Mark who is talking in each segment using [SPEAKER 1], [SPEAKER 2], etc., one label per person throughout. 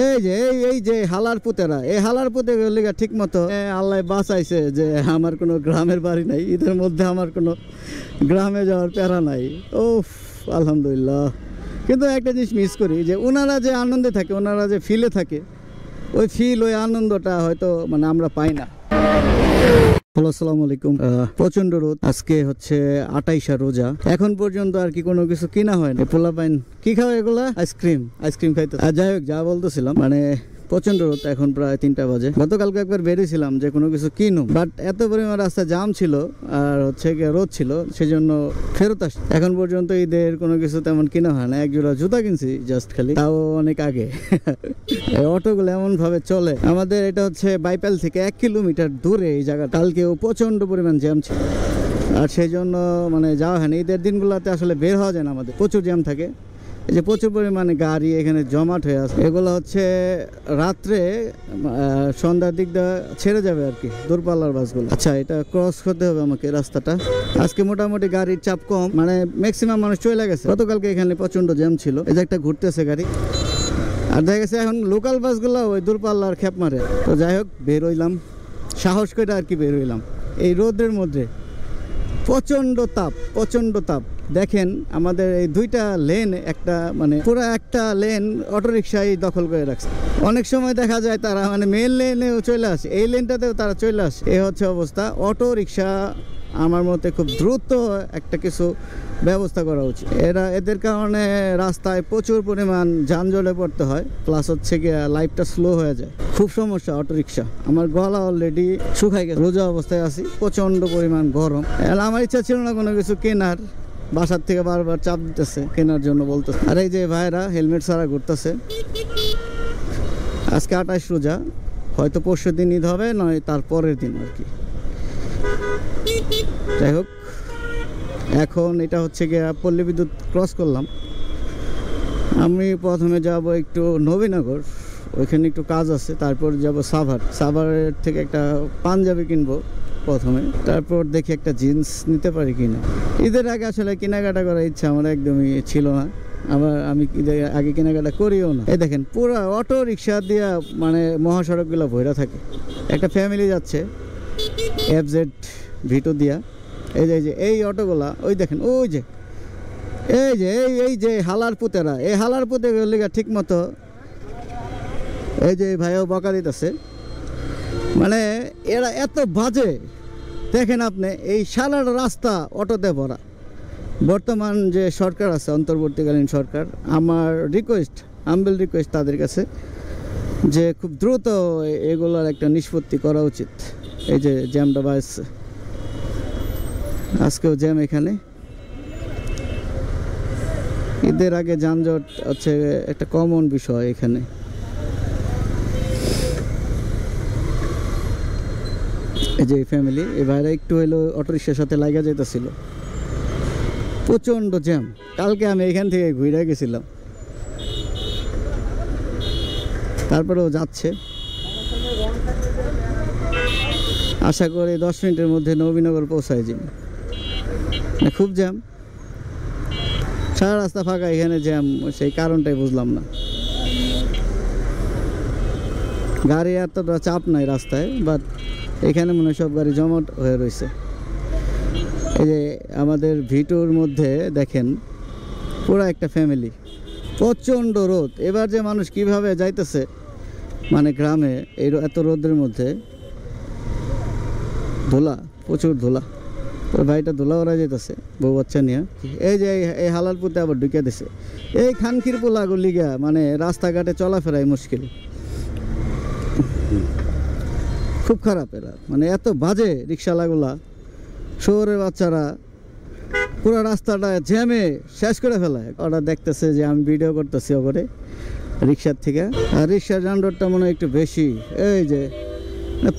[SPEAKER 1] এই যে হালার পুতেরা, এই হালার পুতে লিগা ঠিক মতো আল্লাহ বাঁচাইছে যে আমার কোনো গ্রামের বাড়ি নাই, ঈদের মধ্যে আমার কোনো গ্রামে যাওয়ার প্যারা নাই। ওফ আলহামদুলিল্লাহ। কিন্তু একটা জিনিস মিস করি যে ওনারা যে আনন্দে থাকে, ওনারা যে ফিলে থাকে, ওই ফিল ওই আনন্দটা হয়তো মানে আমরা পাই না। হ্যালো আসসালামু আলাইকুম। প্রচন্ড রোদ, আজকে হচ্ছে 28 রোজা। এখন পর্যন্ত আর কি কোনো কিছু কিনা হয় না। পোলাপাইন কি খাও এগুলা? আইসক্রিম খাইতে। যাই হোক, যা বলতেছিলাম মানে প্রচন্ড রোদ, এখন প্রায় 3টা বাজে। গতকালকে একবার বেরিয়েছিলাম যে কোনো কিছু কিনো, বাট এত পরিমাণ রাস্তা জাম ছিল আর হচ্ছে গিয়ে রোদ ছিল, সেজন্য ফেরত আসছি। এখন পর্যন্ত ঈদের কোনো কিছু তেমন কিনা হয় না। এক জোড়া জুতা কিনছি জাস্ট, খালি তাও অনেক আগে। অটোগুলো এমন ভাবে চলে, আমাদের এটা হচ্ছে বাইপাল থেকে 1 কিলোমিটার দূরে এই জায়গা। কালকেও প্রচন্ড পরিমাণ জ্যাম ছিল, আর সেই জন্য মানে যাওয়া হয় না। ঈদের দিনগুলোতে আসলে বের হওয়া যায় না, আমাদের প্রচুর জ্যাম থাকে। এই যে প্রচুর পরিমাণে গাড়ি এখানে জমাট হয়ে আছে, এগুলো হচ্ছে রাত্রে সন্ধ্যার দিক দিয়ে ছেড়ে যাবে আর কি দূরপাল্লার বাসগুলো। আচ্ছা, এটা ক্রস করতে হবে আমাকে রাস্তাটা। আজকে মোটামুটি গাড়ির চাপ কম, মানে ম্যাক্সিমাম মানুষ চলে গেছে। গতকালকে এখানে প্রচন্ড জ্যাম ছিল। এই যে একটা ঘুরতেছে গাড়ি, আর দেখা গেছে এখন লোকাল বাসগুলো ওই দূরপাল্লার খেপ মারে। তো যাই হোক, বের হইলাম সাহস করে আর কি, বের হইলাম এই রোদের মধ্যে। প্রচন্ড তাপ। দেখেন আমাদের এই 2টা লেন, একটা মানে পুরো একটা লেন অটোরিকশাই দখল করে রাখছে। অনেক সময় দেখা যায় তারা মানে মেন লেনেও চলে আসে, এই লেনটাতেও তারা চলে আসে। এই হচ্ছে অবস্থা। অটোরিকশা আমার মতে খুব দ্রুত একটা কিছু ব্যবস্থা করা উচিত। এদের কারণে রাস্তায় প্রচুর পরিমাণ যানজটে পড়তে হয়, প্লাস হচ্ছে গিয়ে লাইফটা স্লো হয়ে যায়। খুব সমস্যা অটোরিকশা। আমার গলা অলরেডি শুকাই গেছে, রোজা অবস্থায় আছি, প্রচন্ড পরিমাণ গরম। আমার ইচ্ছা ছিল না কোনো কিছু কেনার, বাসার থেকে বারবার চাপ দিতেছে কেনার জন্য বলতেছে। আর এই যে ভাইরা হেলমেট ছাড়া ঘুরতেছে। আজকে 28 রোজা, হয়তো পরশু দিন ঈদ হবে, নয় তার পরের দিন আর কি। যাই হোক, এখন এটা হচ্ছে গিয়ে পল্লী বিদ্যুৎ ক্রস করলাম। আমি প্রথমে যাব একটু নবীনগর, ওইখানে একটু কাজ আছে। তারপর যাব সাভারের থেকে একটা পাঞ্জাবি কিনবো প্রথমে, তারপর দেখি একটা জিন্স নিতে পারি কিনা। ঈদের আগে আসলে কেনাকাটা করার ইচ্ছা আমার একদমই ছিল না, আমি ঈদের আগে কেনাকাটা করিও না। এই দেখেন পুরো অটো রিক্সা দিয়া মানে মহাসড়কগুলো ভরা থাকে। একটা ফ্যামিলি যাচ্ছে FZ ভিটো দিয়া। এই অটোগুলা, ওই দেখেন, এই যে হালার পুতেরা, এই হালার পুতে লিগা ঠিক মতো এই যে ভাইও বকা দিতেছে। মানে এরা এত বাজে, দেখেন আপনি এই সারা রাস্তা অটোতে ভরা। বর্তমান যে সরকার আছে, অন্তর্বর্তীকালীন সরকার, আমার হাম্বল রিকোয়েস্ট তাদের কাছে যে খুব দ্রুত এগুলোর একটা নিষ্পত্তি করা উচিত। এই যে জ্যামটা বাজছে, আজকেও জ্যাম এখানে। ঈদের আগে যানজট হচ্ছে একটা কমন বিষয় এখানে। এই যে ফ্যামিলি, এই ভাইরা একটু হইলো অটোরিক্সার সাথে লাগা যেতেছিল। প্রচন্ড জ্যাম। কালকে আমি এখান থেকে ঘুরে গেছিলাম, তারপরেও যাচ্ছে। আশা করি 10 মিনিটের মধ্যে নবীনগর পৌঁছায় যাবে। খুব জ্যাম, সারা রাস্তা ফাঁকা, এখানে জ্যাম, সেই কারণটাই বুঝলাম না। গাড়ি এতটা চাপ নাই রাস্তায়, বাট এখানে মনে হয় সব গাড়ি জমাট হয়ে রয়েছে। এই যে আমাদের ভিটোর মধ্যে দেখেন পুরো একটা ফ্যামিলি। প্রচণ্ড রোদ, এবার যে মানুষ কিভাবে যাইতেছে মানে গ্রামে এই এত রোদের মধ্যে। ধুলা, প্রচুর ধুলা। ওই ভাইটা ধুলা ওরা যেতেছে বউ বাচ্চা নিয়ে। এই যে এই হালালপুরতে আবার ঢুকে দিছে। এই খানকির পোলাগুলো লিগা মানে রাস্তাঘাটে চলাফেরাই মুশকিল, খুব খারাপ এরা। মানে এত বাজে রিক্সাওয়ালাগুলা, শহরের বাচ্চারা পুরো রাস্তাটা জ্যামে শেষ করে ফেলায়। ওরা দেখতেছে যে আমি ভিডিও করতেছি ওপরে রিক্সার থেকে, আর রিক্সার যানজটটা মনে হয় একটু বেশি। এই যে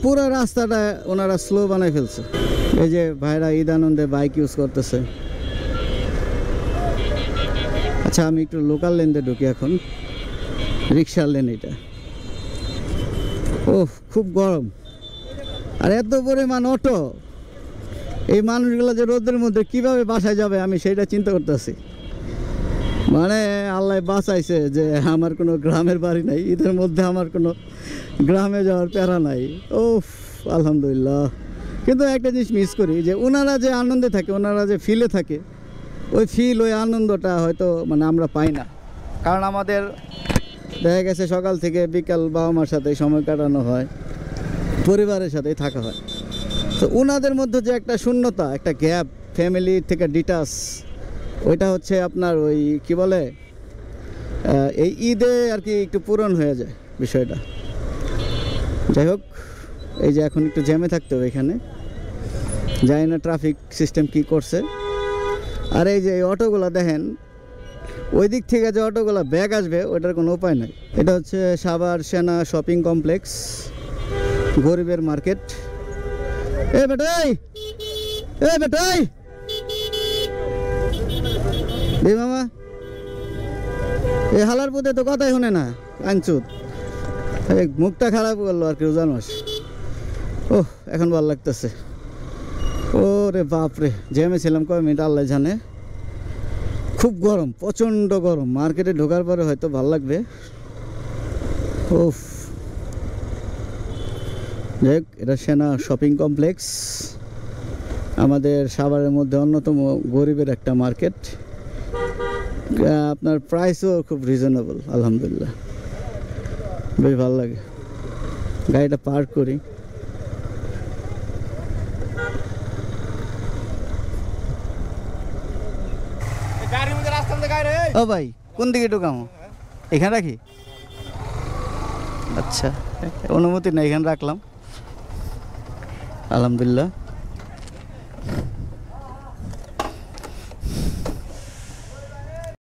[SPEAKER 1] পুরো রাস্তাটা ওনারা স্লো বানাই ফেলছে। এই যে ভাইরা ঈদ আনন্দে বাইক ইউজ করতেছে। আচ্ছা, আমি একটু লোকাল লেনতে ঢুকি এখন, রিক্সার লেন এটা। ওহ, খুব গরম, আর এত পরিমাণ অটো। এই মানুষগুলো যে রোদের মধ্যে কিভাবে বাসায় যাবে আমি সেটা চিন্তা করতেছি। মানে আল্লাহ বাঁচাইছে যে আমার কোনো গ্রামের বাড়ি নাই, ঈদের মধ্যে আমার কোনো গ্রামে যাওয়ার প্যারা নাই। ওফ, আলহামদুলিল্লাহ। কিন্তু একটা জিনিস মিস করি, যে ওনারা যে আনন্দে থাকে, ওনারা যে ফিলে থাকে, ওই ফিল, ওই আনন্দটা হয়তো মানে আমরা পাই না। কারণ আমাদের দেখা গেছে সকাল থেকে বিকাল বাবা মার সাথে সময় কাটানো হয়, পরিবারের সাথেই থাকা হয়। তো ওনাদের মধ্যে যে একটা শূন্যতা, একটা গ্যাপ, ফ্যামিলি থেকে ডিটাচ, ওইটা হচ্ছে আপনার ওই কি বলে এই ঈদে আর কি একটু পূরণ হয়ে যায় বিষয়টা। যাই হোক, এই যে এখন একটু জ্যামে থাকতে হবে এখানে, জানি না ট্রাফিক সিস্টেম কি করছে। আর এই যে এই অটোগুলো দেখেন, ওই দিক থেকে যে অটোগুলো ব্যাগ আসবে ওইটার কোনো উপায় নাই। এটা হচ্ছে সাভার সেনা শপিং কমপ্লেক্স, গরিবের মার্কেট। এ বেটাই, এ বেটাই, রে মামা, এই হালার পথে তো কথাই শুনে না, আনচুত মুখটা খারাপ করলো আর কি রোজার মাস। ওহ, এখন ভালো লাগতেছে। ও রে বাপরে, জ্যামে ছিলাম কয় মিনিট আল্লাহ জানে। খুব গরম, প্রচণ্ড গরম। মার্কেটে ঢোকার পরে হয়তো ভালো লাগবে। ওফ, যাই হোক, এটা সেনা শপিং কমপ্লেক্স, আমাদের সাভারের মধ্যে অন্যতম গরিবের একটা মার্কেট। আপনার প্রাইসও খুব রিজনেবল, আলহামদুলিল্লাহ, বেশ ভালো লাগে। গাড়িটা পার্ক করি। ও ভাই, কোন দিকে ঢুকামো? এখানে রাখি? আচ্ছা, অনুমতি নেই, এখানে রাখলাম, আলহামদুলিল্লাহ।